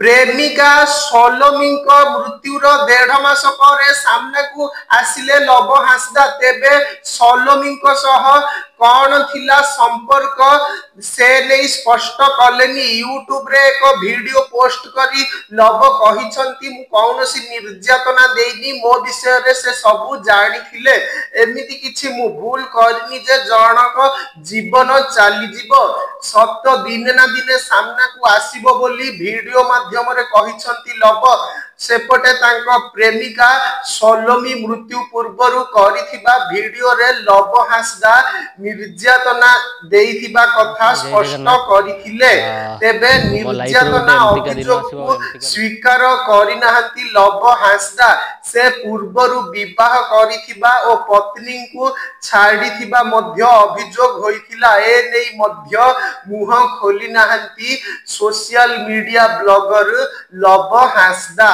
प्रेमिका सोलोमी मृत्युर 1.5 मास पर सामना को आसिले लव हांसदा। तेबे सोलोमी कौन थिला संपर्क से नहीं स्पष्ट कलेनी। यूट्यूब रे एक वीडियो पोस्ट करी लव कहिसंती मु कौनसी निर्यातना देनी, मो विषय रे से सब जानी थिले, एमिति किछि मु भूल करनी जे जनक जीवन चली जीवो, सत्य दिने ना दिने सामना को आसीबो बोली वीडियो माध्यम रे कहिसंती लव। सेपटे तांको प्रेमिका सोलोमी मृत्यु पूर्वरु करिथिबा वीडियो रे लव हांसदा निर्यातना देइथिबा कथा स्पष्ट करिथिले। तेबे निर्यातना अभियोग को स्वीकार करिनाहंती लव हांसदा। से पूर्वरु विवाह करिथिबा ओ पत्नी को छाड़िथिबा मध्य अभियोग होइथिला। ए नै मध्य मुह खोली नाहंती social media blogger Lav Hansda.